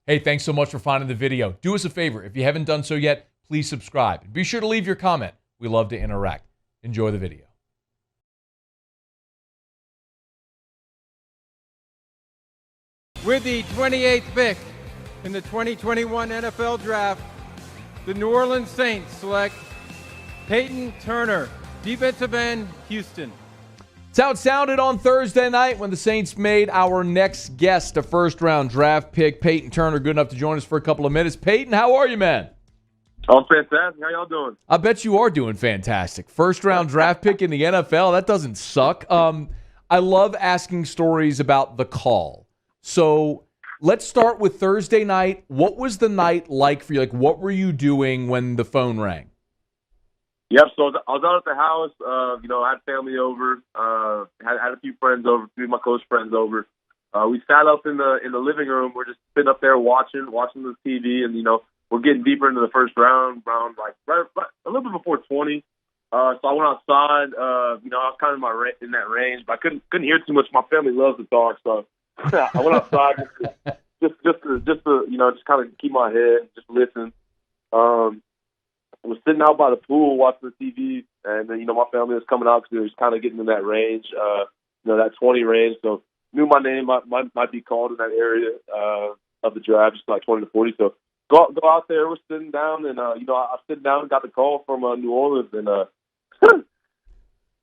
Hey, thanks so much for finding the video. Do us a favor. If you haven't done so yet, please subscribe. Be sure to leave your comment. We love to interact. Enjoy the video. With the 28th pick in the 2021 NFL Draft, the New Orleans Saints select Payton Turner, defensive end, Houston. It's how it sounded on Thursday night when the Saints made our next guest a first-round draft pick. Payton Turner, good enough to join us for a couple of minutes. Payton, how are you, man? I'm fantastic. How y'all doing? I bet you are doing fantastic. First-round draft pick in the NFL, that doesn't suck. I love asking stories about the call. So let's start with Thursday night. What was the night like for you? Like, what were you doing when the phone rang? Yep. So I was out at the house. I had family over. Had a few friends over, a few of my close friends over. We sat up in the living room. We're just sitting up there watching the TV, and we're getting deeper into the first round like right a little bit before 20. So I went outside. I was kind of in that range, but I couldn't hear too much. My family loves to talk, so I went outside just to kind of keep my head, just listen. I was sitting out by the pool watching the TV, and then, my family was coming out because it was kind of getting in that range, that 20 range. So knew my name might be called in that area of the draft, just like 20 to 40. So go out there. We're sitting down, and, I sit down and got the call from New Orleans, and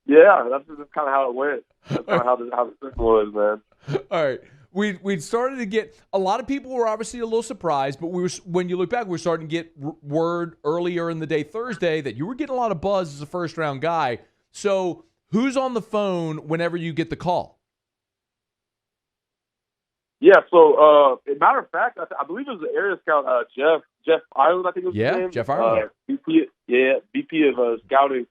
yeah, that's just kind of how it went. That's kind of how the system was, man. All right. We'd started to get – a lot of people were obviously a little surprised, but when you look back, we were starting to get word earlier in the day Thursday that you were getting a lot of buzz as a first-round guy. So who's on the phone whenever you get the call? Yeah, so as a matter of fact, I believe it was the area scout, Jeff Ireland, I think it was his name. Jeff Ireland. VP of scouting.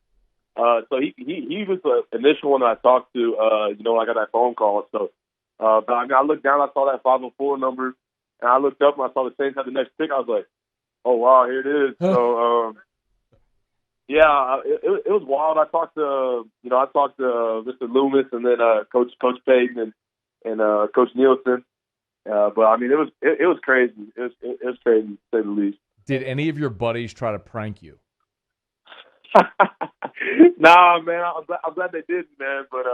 So he was the initial one that I talked to, when I got that phone call. So but I looked down, I saw that 504 number, and I looked up and I saw the Saints had the next pick. I was like, oh, wow, here it is. So, it was wild. I talked to Mr. Loomis and then Coach Payton and Coach Nielsen. But I mean, it was crazy. It was crazy to say the least. Did any of your buddies try to prank you? Nah, man. I'm glad they didn't, man. But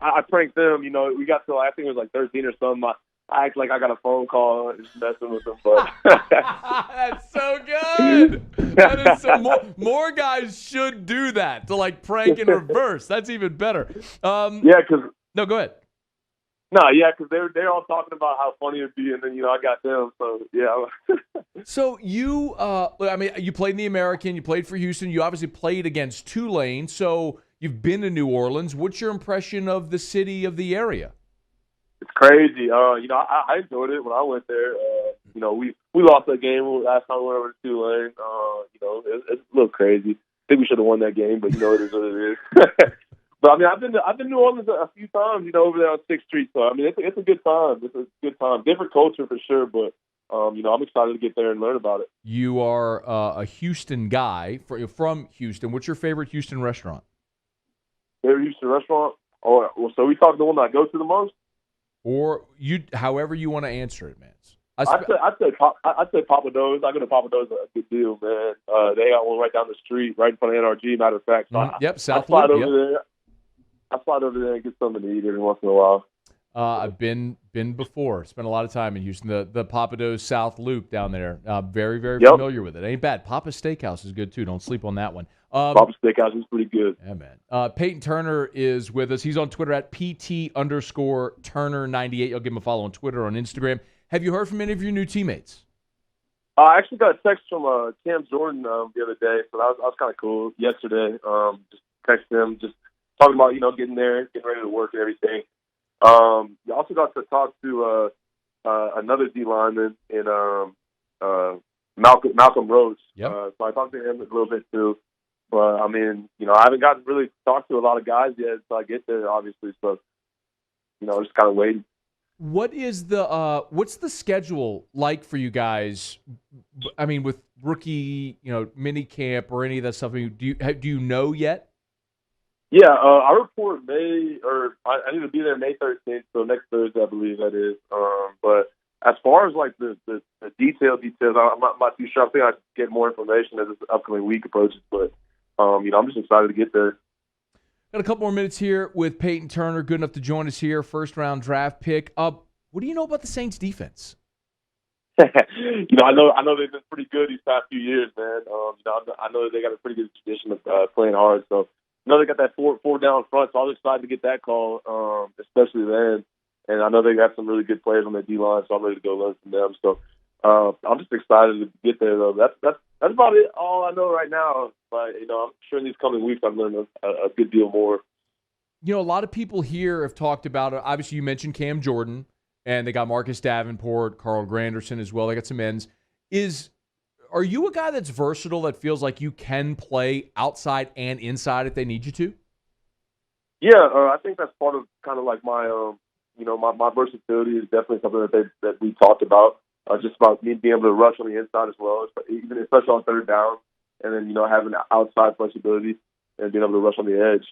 I pranked them. We got to I think it was like 13 or something. I act like I got a phone call and just messing with them. But that's so good. That is so more guys should do that to like prank in reverse. That's even better. Because no, go ahead. No, because they're all talking about how funny it'd be, and then I got them. So yeah. So you, you played in the American. You played for Houston. You obviously played against Tulane. So you've been to New Orleans. What's your impression of the city, of the area? It's crazy. I enjoyed it when I went there. We lost that game last time we went over to Tulane. It's a little crazy. I think we should have won that game, but it is what it is. But I mean, I've been to New Orleans a few times, over there on 6th Street. So I mean, it's a good time. It's a good time. Different culture for sure, but I'm excited to get there and learn about it. You are a Houston guy from Houston. What's your favorite Houston restaurant? Favorite Houston restaurant? Oh, well, so we talking the one that I go to the most? Or however you want to answer it, man. I'd say Papa Do's. I go to Papa Do's a good deal, man. They got one right down the street, right in front of NRG. Matter of fact, South I slide Loop, over there. I slide over there and get something to eat every once in a while. I've been before. Spent a lot of time in Houston. The Papa Do's South Loop down there. Very, very familiar with it. Ain't bad. Papa's Steakhouse is good too. Don't sleep on that one. Papa's Steakhouse is pretty good. Yeah, man. Payton Turner is with us. He's on Twitter at PT_Turner98. You'll give him a follow on Twitter, on Instagram. Have you heard from any of your new teammates? I actually got a text from Cam Jordan the other day, so that was kind of cool. Yesterday, just texted him, just talking about getting there, getting ready to work and everything. I also got to talk to another D lineman in Malcolm Roach. Yep. So I talked to him a little bit too. But I mean, I haven't gotten really to talk to a lot of guys yet until I get there, obviously. So just kind of waiting. What is what's the schedule like for you guys? I mean, with rookie, mini camp or any of that stuff. Do you know yet? Yeah, I report I need to be there May 13th, so next Thursday, I believe that is. But as far as like the details, I'm not too sure. I think I get more information as this upcoming week approaches. But I'm just excited to get there. Got a couple more minutes here with Payton Turner, good enough to join us here, first-round draft pick. What do you know about the Saints' defense? I know they've been pretty good these past few years, man. I know that they got a pretty good tradition of playing hard. So, they got that four down front. So I was excited to get that call, especially then. And I know they got some really good players on their D-line, so I'm ready to go learn from them. So I'm just excited to get there, though. That's about it. All I know right now. But I'm sure in these coming weeks I've learned a good deal more. A lot of people here have talked about it. Obviously, you mentioned Cam Jordan, and they got Marcus Davenport, Carl Granderson as well. They got some ends. Are you a guy that's versatile, that feels like you can play outside and inside if they need you to? Yeah, I think that's part of kind of like my my versatility is definitely something that we talked about. Just about me being able to rush on the inside as well, especially on third down, and then having outside flexibility and being able to rush on the edge,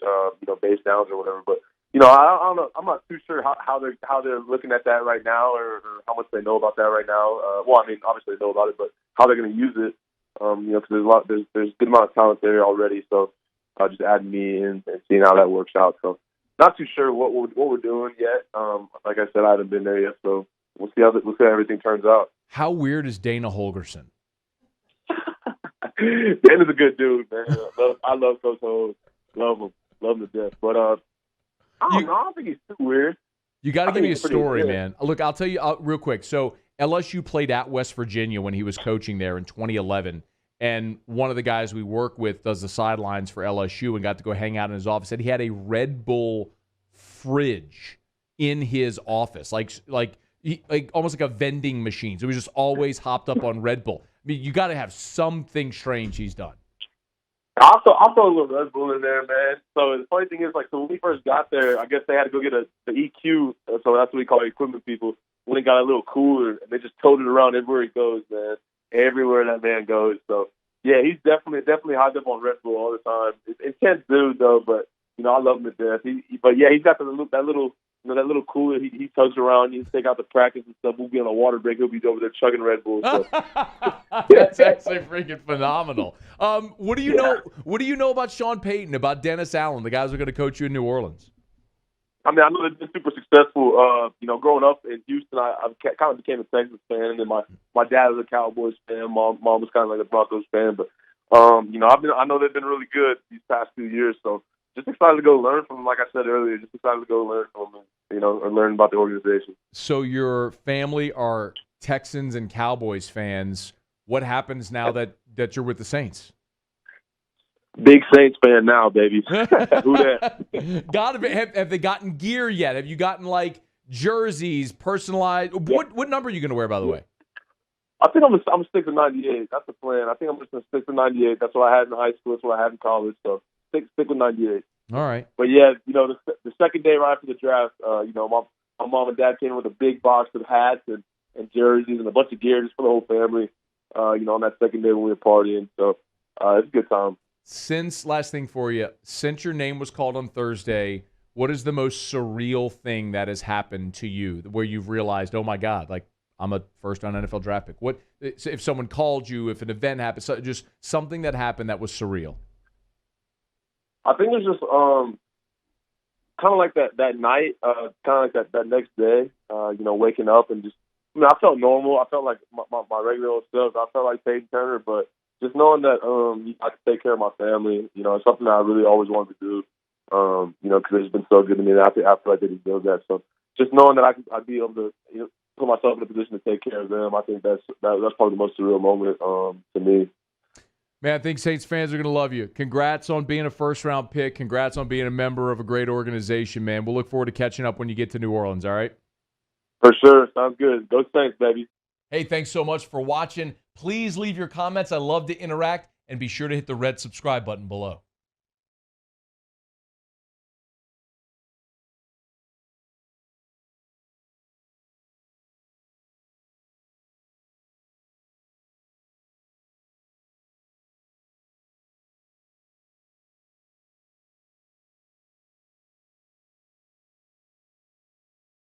base downs or whatever. But I don't know. I'm not too sure how they're looking at that right now, or how much they know about that right now. Obviously they know about it, but how they're going to use it. Because there's a good amount of talent there already. So just adding me in and seeing how that works out. So not too sure what we're doing yet. Like I said, I haven't been there yet, so we'll see how everything turns out. How weird is Dana Holgerson? Dana's a good dude, man. I love Coach Holmes. Love him to death. But I don't know. I don't think he's too weird. You got to give me a story, man. Look, I'll tell you real quick. So LSU played at West Virginia when he was coaching there in 2011. And one of the guys we work with does the sidelines for LSU and got to go hang out in his office. And he had a Red Bull fridge in his office, like almost like a vending machine. So he was just always hopped up on Red Bull. I mean, you got to have something strange he's done. I'll throw a little Red Bull in there, man. So the funny thing is, so when we first got there, I guess they had to go get the EQ. So that's what we call equipment people. When they got a little cooler, and they just toted it around everywhere he goes, man. Everywhere that man goes. So yeah, he's definitely hot up on Red Bull all the time. It's intense dude though, but I love him to death. He's got that little cooler. He tugs around. You take out the practice and stuff. We'll be on a water break. He'll be over there chugging Red Bull. So. That's actually freaking phenomenal. What do you know? What do you know about Sean Payton, about Dennis Allen, the guys who are going to coach you in New Orleans? I know they've been super successful. Growing up in Houston, I kind of became a Texas fan, and then my dad was a Cowboys fan. Mom was kind of like a Broncos fan, but I know they've been really good these past few years. So just excited to go learn from them. Like I said earlier, just excited to go learn from them, and learn about the organization. So your family are Texans and Cowboys fans. What happens now that you're with the Saints? Big Saints fan now, baby. Who that? Have they gotten gear yet? Have you gotten like jerseys, personalized? Yeah. What number are you going to wear, by the way? I think I'm gonna stick to 98. That's the plan. I think I'm just gonna stick to 98. That's what I had in high school. That's what I had in college. So stick with 98. All right. But yeah, the second day right after the draft, my mom and dad came in with a big box of hats and jerseys and a bunch of gear just for the whole family. On that second day when we were partying. So it's a good time. Last thing for you, since your name was called on Thursday, what is the most surreal thing that has happened to you where you've realized, oh my God, like I'm a first-round NFL draft pick? What if someone called you, if an event happened, just something that happened that was surreal? I think it's just kind of like that night, kind of like that next day, waking up and just, I felt normal. I felt like my regular old self. I felt like Payton Turner, but just knowing that I could take care of my family, it's something that I really always wanted to do, because it's been so good to me. And I feel like they deserve that. So just knowing that I'd be able to put myself in a position to take care of them, I think that's probably the most surreal moment to me. Man, I think Saints fans are going to love you. Congrats on being a first-round pick. Congrats on being a member of a great organization, man. We'll look forward to catching up when you get to New Orleans, all right? For sure. Sounds good. Go Saints, baby. Hey, thanks so much for watching. Please leave your comments. I love to interact, and be sure to hit the red subscribe button below.